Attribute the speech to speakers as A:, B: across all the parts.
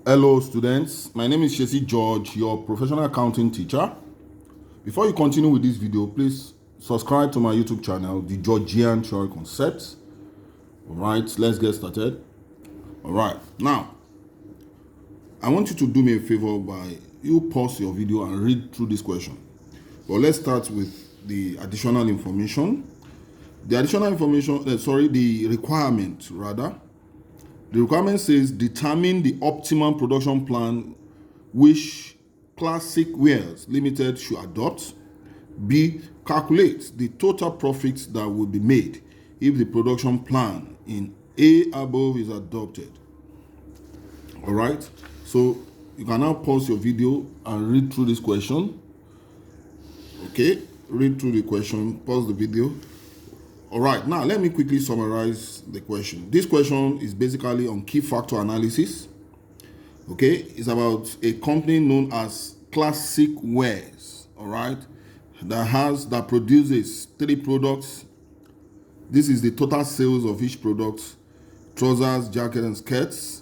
A: Hello students, my name is Shesi George, your professional accounting teacher. Before you continue with this video, please subscribe to my YouTube channel, The Georgian Theory Concepts. Alright, let's get started. Alright, now, I want you to do me a favor by you pause your video and read through this question. But let's start with the additional information. The additional information, the requirement rather. The requirement says determine the optimum production plan which Classic Wares Limited should adopt. B. Calculate the total profits that will be made if the production plan in A above is adopted. All right. So you can now pause your video and read through this question. Okay. Read through the question. Pause the video. All right, now let me quickly summarize the question. This question is basically on key factor analysis. Okay, it's about a company known as Classic Wares, all right, that produces 3 products. This is the total sales of each product: trousers, jacket, and skirts.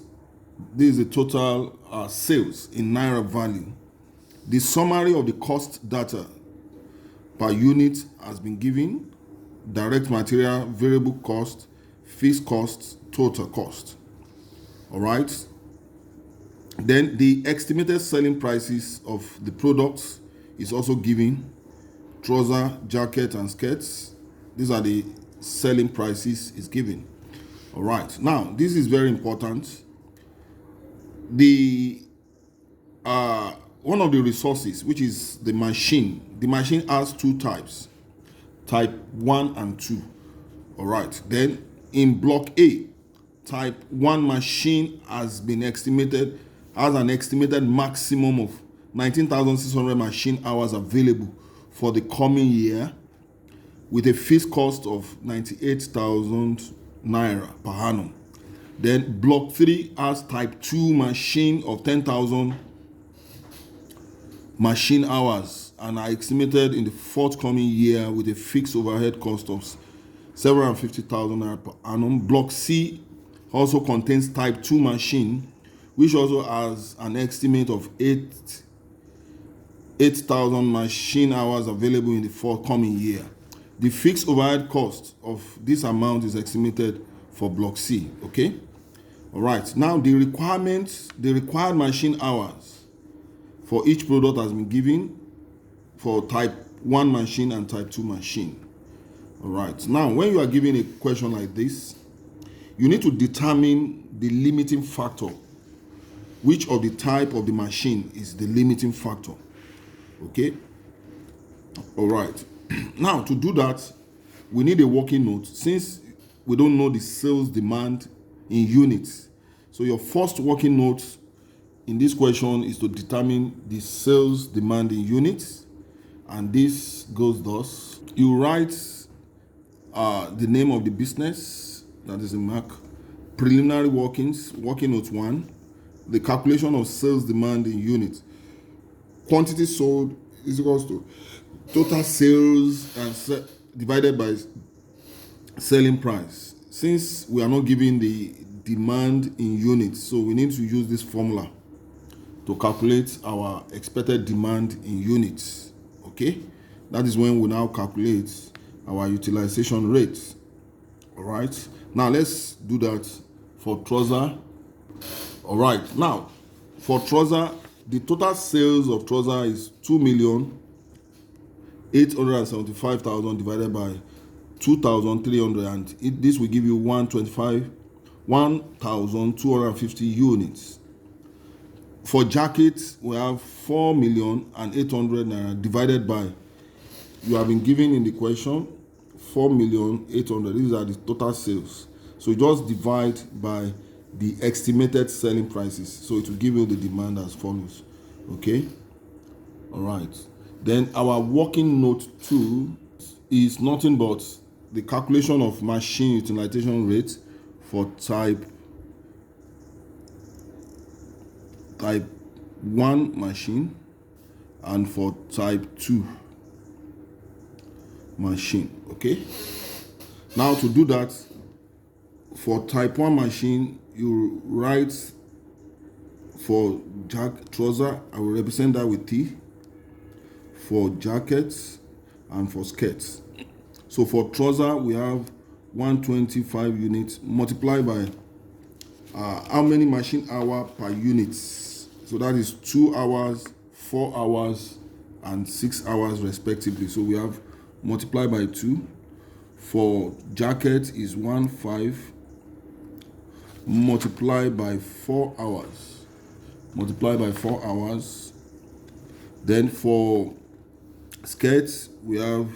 A: This is the total sales in Naira value. The summary of the cost data per unit has been given: direct material, variable cost, fixed costs, total cost. All right. Then the estimated selling prices of the products is also given: trouser, jacket, and skirts. These are the selling prices is given. All right. Now, this is very important. The one of the resources, which is the machine has 2 types. Type 1 and 2. All right. Then in block A, type 1 machine has an estimated maximum of 19,600 machine hours available for the coming year, with a fixed cost of 98,000 naira per annum. Then block 3 has type 2 machine of 10,000 machine hours and are estimated in the forthcoming year with a fixed overhead cost of 750,000 naira per annum. Block C also contains type 2 machine, which also has an estimate of 8,000 machine hours available in the forthcoming year. The fixed overhead cost of this amount is estimated for block C. Okay. All right. Now the required machine hours for each product has been given for type 1 machine and type 2 machine. All right. Now, when you are given a question like this, you need to determine the limiting factor. Which of the type of the machine is the limiting factor? Okay. All right. Now, to do that, we need a working note, since we don't know the sales demand in units. So your first working note in this question is to determine the sales demand in units, and this goes thus. You write the name of the business, that is a mark. Preliminary workings, working note 1, the calculation of sales demand in units. Quantity sold is equals to total sales and divided by selling price. Since we are not giving the demand in units, so we need to use this formula to calculate our expected demand in units. Okay, that is when we now calculate our utilization rate. All right, now let's do that for trouser. All right, now for trouser, the total sales of trouser is 2,875,000 divided by 2,300, and this will give you 1,250 units. For jackets, we have 4,800,000 naira divided by, you have been given in the question 4,800,000. These are the total sales. So you just divide by the estimated selling prices. So it will give you the demand as follows. Okay. All right. Then our working note 2 is nothing but the calculation of machine utilization rate for type 1 machine and for type 2 machine. Okay. Now to do that, for type 1 machine, you write For trouser, I will represent that with T. For jackets and for skirts. So for trouser, we have 125 units multiplied by how many machine hour per unit. So that is 2 hours, 4 hours, and 6 hours respectively. So we have multiplied by 2. For jacket is 1.5 multiplied by 4 hours. Multiplied by 4 hours. Then for skirts, we have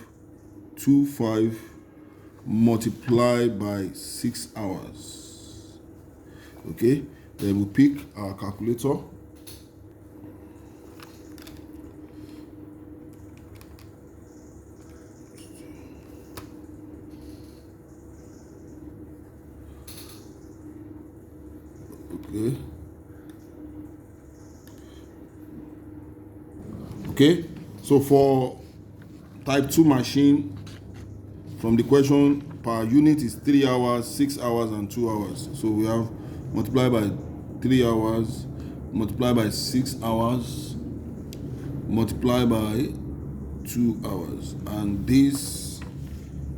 A: 2.5 multiplied by 6 hours. Okay, then we pick our calculator. Okay, so for type 2 machine, from the question, per unit is 3 hours, 6 hours, and 2 hours. So we have multiplied by 3 hours, multiplied by 6 hours, multiplied by 2 hours. And this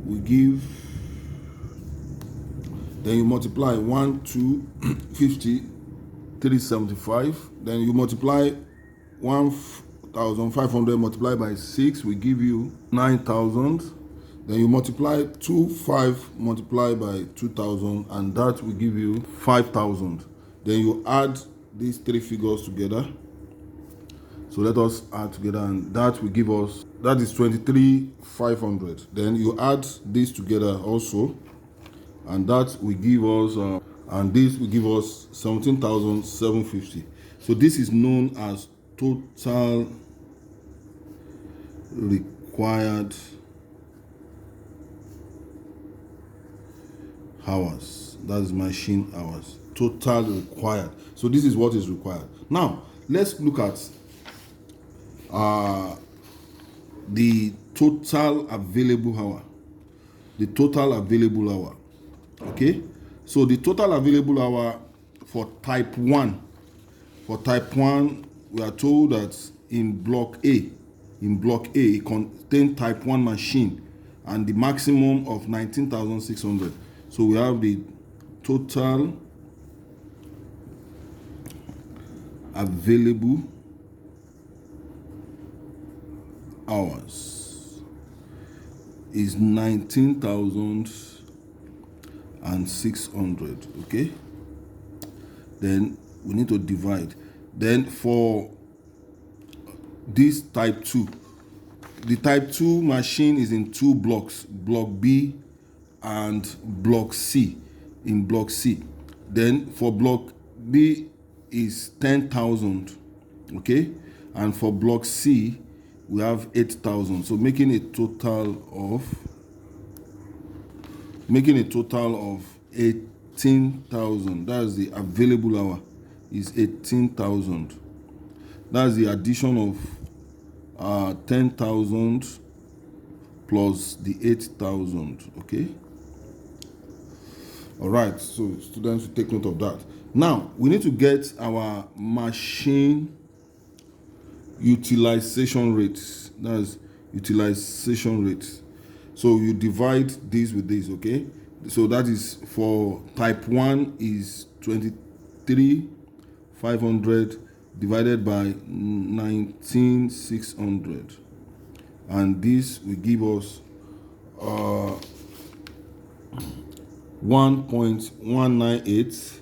A: will give, then you multiply 1, 2, 50, 375. Then you multiply 1,500 multiplied by 6 will give you 9,000. Then you multiply 2,500 multiplied by 2,000, and that will give you 5,000. Then you add these three figures together. So let us add together, and that will give us, that is 23,500. Then you add this together also, and that will give us, and this will give us 17,750. So this is known as total required hours. That's machine hours. Total required. So this is what is required. Now let's look at the total available hour. The total available hour. Okay. So the total available hour for type 1. For type 1, we are told that in block A, it contains type 1 machine and the maximum of 19,600. So we have the total available hours is 19,600. Okay, then we need to divide. Then for this type 2, the type 2 machine is in 2 blocks, block B and block C. In block C, then for block B is 10,000. Okay, and for block C we have 8,000. So making a total of 18,000. That's the available hour, is 18,000. That's the addition of 10,000 plus the 8,000. Okay. All right. So students will take note of that. Now we need to get our machine utilization rates. That's utilization rates. So you divide this with this. Okay. So that is for type 1 is 23,500 divided by 19,600, and this will give us 1.198.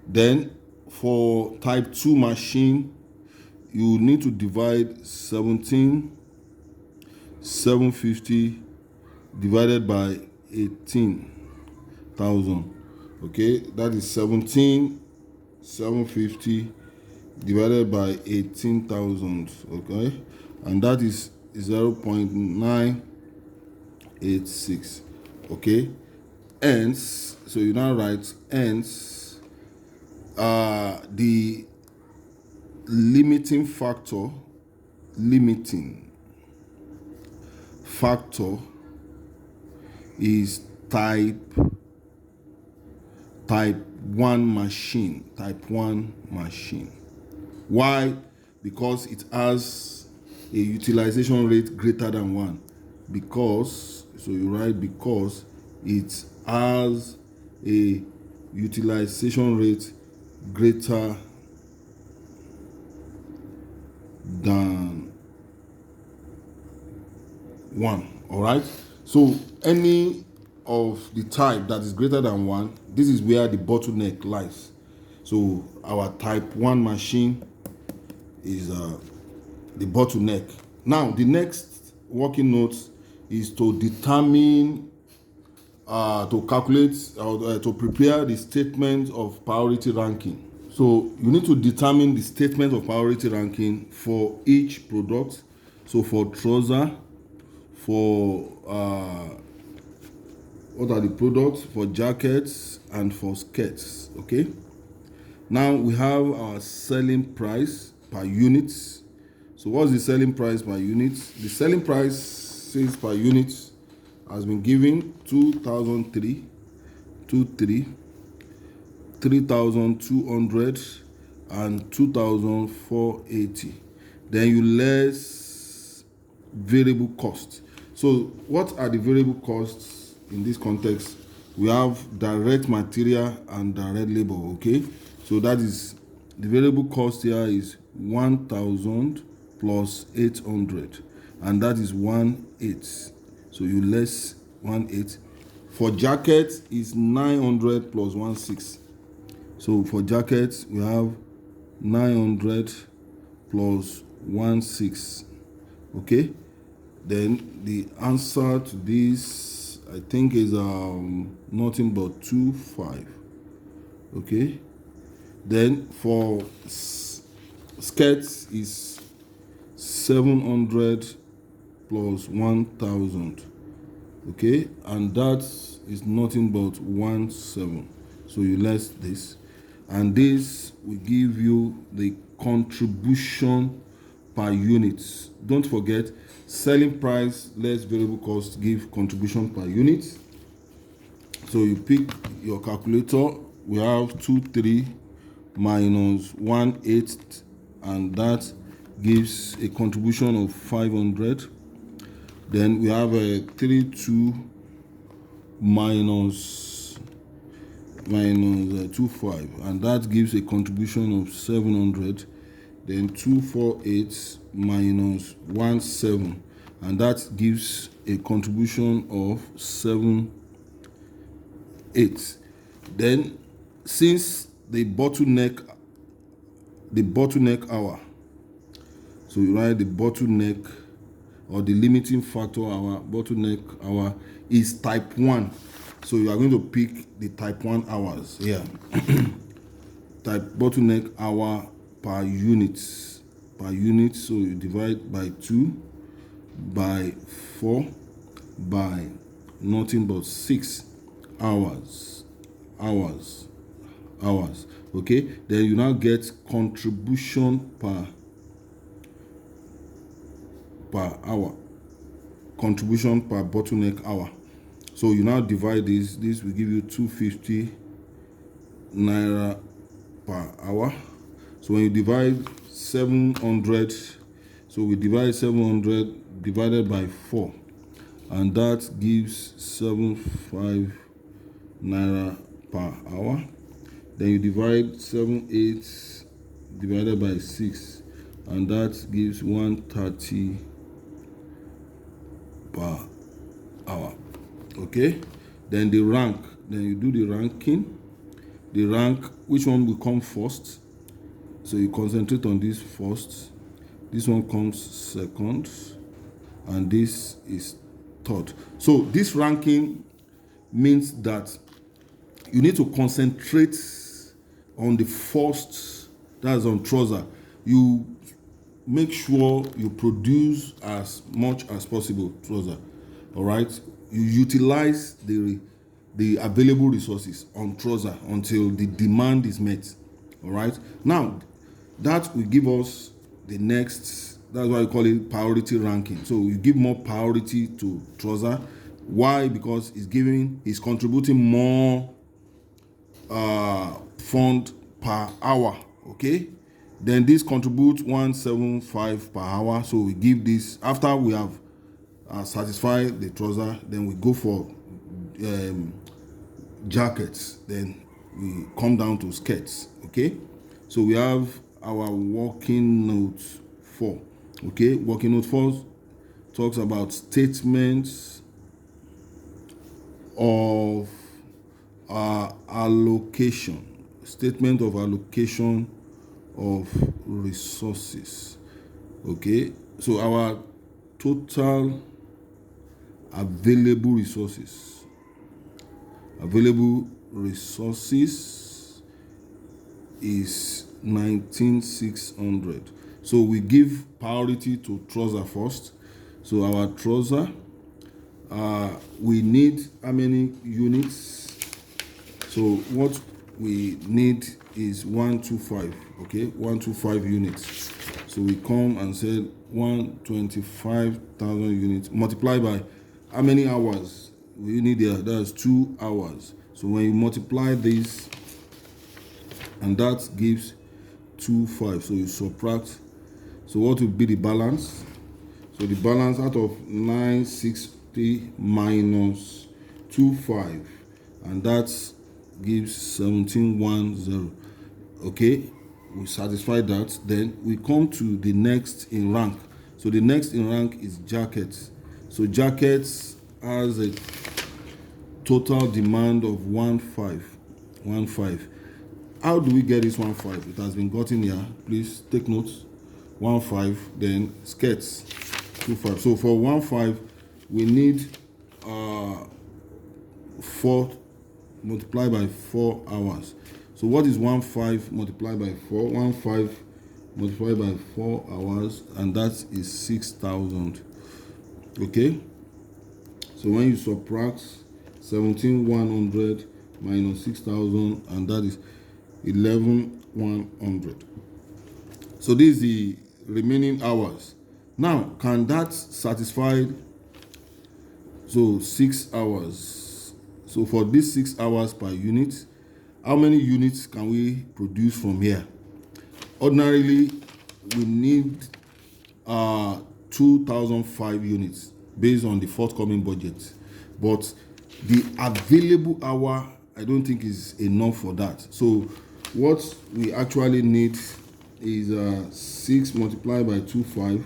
A: Then for type 2 machine, you need to divide 17,750 divided by 18,000. Okay, that is 17,750 divided by 18,000. Okay, and that is 0.986. Okay, hence, so you now write hence the limiting factor is type 1 machine. Why? Because it has a utilization rate greater than 1. Because, so you write because it has a utilization rate greater than 1. All right. So any of the type that is greater than 1, this is where the bottleneck lies. So our type 1 machine is the bottleneck. Now the next working note is to determine, to calculate or to prepare the statement of priority ranking. So you need to determine the statement of priority ranking for each product. So for trouser, for what are the products, for jackets, and for skirts. Okay. Now we have our selling price per unit. So what's the selling price per unit? The selling price sales per unit has been given 2,003, 3,200, and 2,480. Then you less variable cost. So what are the variable costs in this context? We have direct material and direct labor. Okay, so that is the variable cost here is 1,000 plus 800, and that is 1,800. So you less 1,800. For jacket is 900 plus 1,600. So for jackets we have 900 plus 1,600. Okay, then the answer to this I think is nothing but 2,500. Okay, then for skirts is 700 plus 1,000. Okay, and that is nothing but 1,700. So you less this, and this will give you the contribution per unit. Don't forget, selling price less variable cost give contribution per unit. So you pick your calculator. We have 2,300 minus 1,800, and that gives a contribution of 500. Then we have a 3,200 minus 2,500, and that gives a contribution of 700. Then 2,480 minus 1,700, and that gives a contribution of 7,800. Then since the bottleneck hour, so you write the bottleneck or the limiting factor hour, bottleneck hour is type 1. So you are going to pick the type 1 hours here. Type bottleneck hour per unit. So you divide by 2, by 4, by nothing but 6 hours. Okay, then you now get contribution per hour, contribution per bottleneck hour. So you now divide this will give you 250 naira per hour. So when you divide 700, so we divide 700 divided by 4, and that gives 75 naira per hour. Then you divide 7,800 divided by 6, and that gives 130 per hour. Okay, then the rank, then you do the ranking. The rank, which one will come first? So you concentrate on this first, this one comes second, and this is third. So this ranking means that you need to concentrate on the first, that's on trouser. You make sure you produce as much as possible trouser. All right, you utilize the available resources on trouser until the demand is met. All right, now that will give us the next, that's why we call it priority ranking. So you give more priority to trouser. Why? Because it's contributing more fund per hour. Okay, Then this contributes 175 per hour. So we give this after we have satisfied the trouser. Then we go for jackets. Then we come down to skirts. Okay, so we have our working note 4. Okay, working note 4 talks about statements of allocation. Statement of allocation of resources. Okay, so our total available resources is 19,600. So we give priority to trouser first. So our trouser, we need how many units? So what we need is 125. Okay, 125 units. So we come and say 125,000 units multiplied by how many hours we need there? That's 2 hours. So when you multiply this, and that gives 25. So you subtract. So what will be the balance? So the balance out of 960 minus 25, and that gives 1710. Okay, we satisfy that. Then we come to the next in rank. So the next in rank is jackets. So jackets has a total demand of 15. How do we get this 15? It has been gotten here. Please take notes. 15. Then skirts 25. So for 15, we need 4 multiplied by 4 hours. So what is 15 multiplied by 4? 15 multiplied by 4 hours, and that is 6,000. Okay. So when you subtract 17,100 minus 6,000, and that is 11,100. So this is the remaining hours. Now, can that satisfy? So 6 hours. So for this 6 hours per unit, how many units can we produce from here? Ordinarily, we need 2,005 units based on the forthcoming budget. But the available hour, I don't think is enough for that. So what we actually need is 6 multiplied by 25.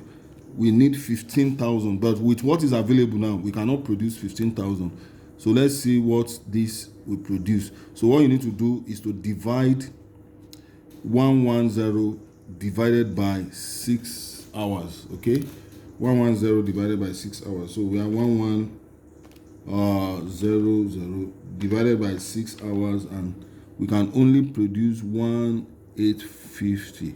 A: We need 15,000. But with what is available now, we cannot produce 15,000. So let's see what this will produce. So what you need to do is to divide 110 divided by 6 hours. Okay, 110 divided by 6 hours. So we have 1100 divided by 6 hours, and we can only produce 1850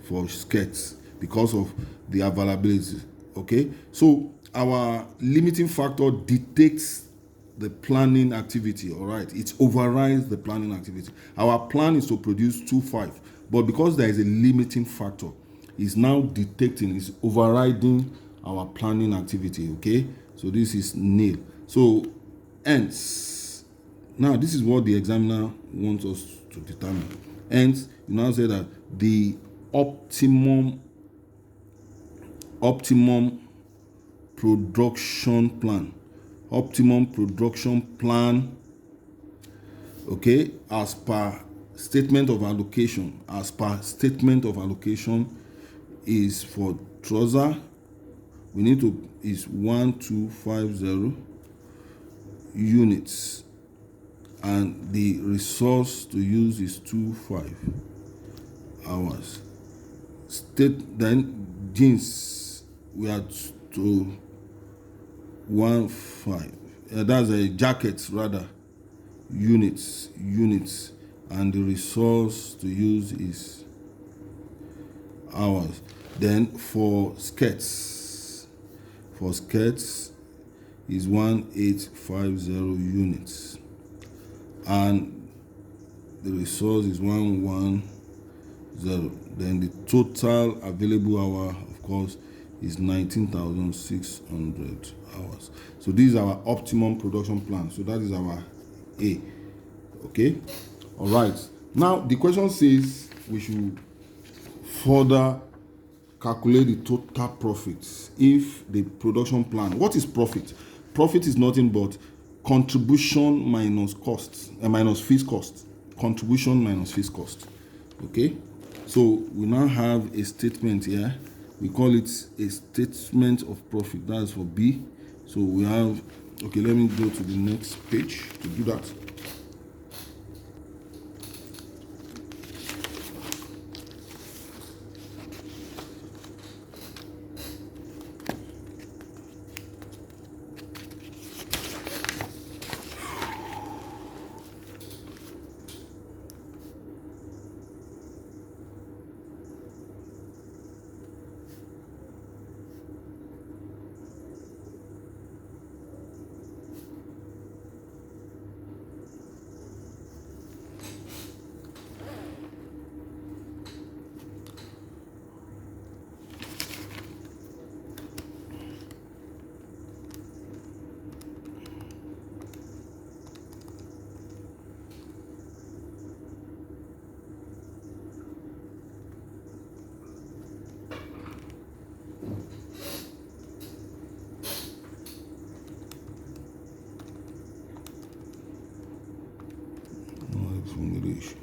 A: for skirts because of the availability. Okay, so our limiting factor dictates the planning activity. All right, it overrides the planning activity. Our plan is to produce 25, but because there is a limiting factor, it's now detecting, it's overriding our planning activity. Okay, so this is nil. So hence, now this is what the examiner wants us to determine. Hence, you now say that the optimum production plan, okay, as per statement of allocation, is for trouser. We need to is 1250 units, and the resource to use is 25 hours. Then jeans, we are to 15. That's a jacket rather, units, and the resource to use is hours. Then for skirts is 1850 units, and the resource is 110. Then the total available hour, of course, is 19,600 hours. So this is our optimum production plan. So that is our A. Okay, all right. Now the question says we should further calculate the total profits if the production plan. What is profit? Profit is nothing but contribution minus costs and minus fees cost. Contribution minus fees cost. Okay, so we now have a statement here. We call it a statement of profit. That's for B. So we have, okay, let me go to the next page to do that. English.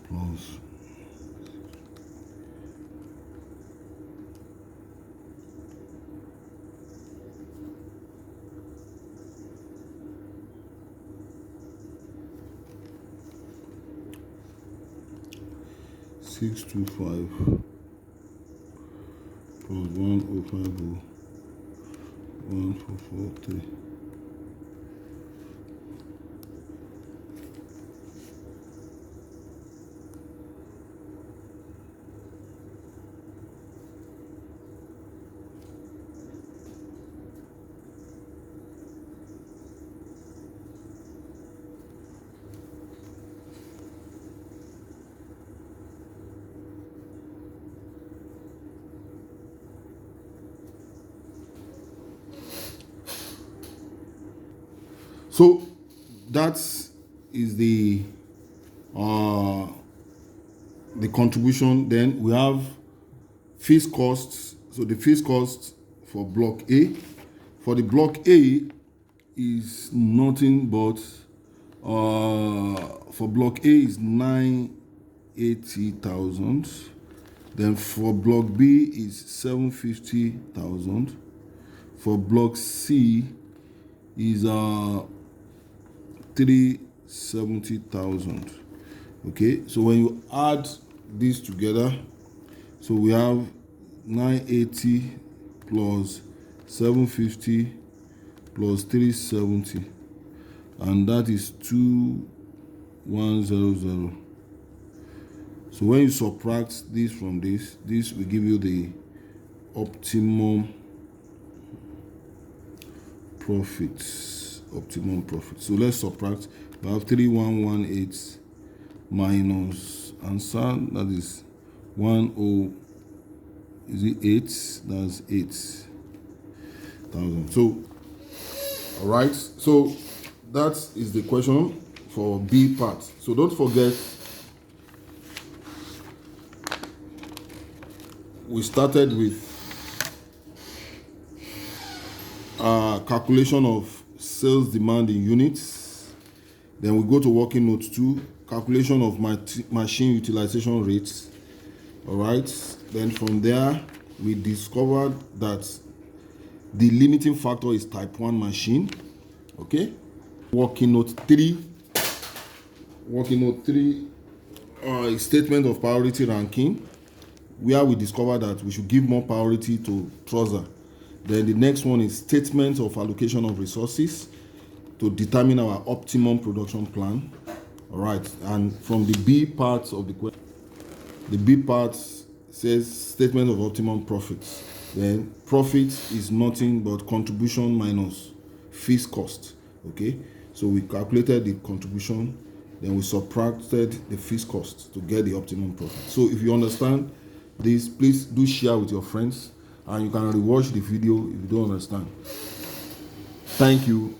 A: Plus 625 plus 1050 1443. So that is the contribution. Then we have fees costs. So the fees costs for block A. For the block A is nothing but for block A is 980,000. Then for block B is 750,000. For block C is 370,000. Okay, so when you add these together, so we have 980 plus 750 plus 370, and that is 2100. So when you subtract this from this will give you the optimum profits. So let's subtract. We have 3118 minus answer, that is 10, is it 8? That's 8,000. So all right, so that is the question for B part. So don't forget, we started with calculation of sales demand in units. Then we go to working note 2, calculation of machine utilization rates. All right, then from there we discovered that the limiting factor is type 1 machine. Okay, working note 3 is statement of priority ranking, where we discovered that we should give more priority to trouser. Then the next one is statement of allocation of resources. to determine our optimum production plan. All right, and from the B part of the question, the B part says statement of optimum profits. Then profit is nothing but contribution minus fixed cost. Okay, so we calculated the contribution, then we subtracted the fixed cost to get the optimum profit. So if you understand this, please do share with your friends, and you can rewatch the video if you don't understand. Thank you.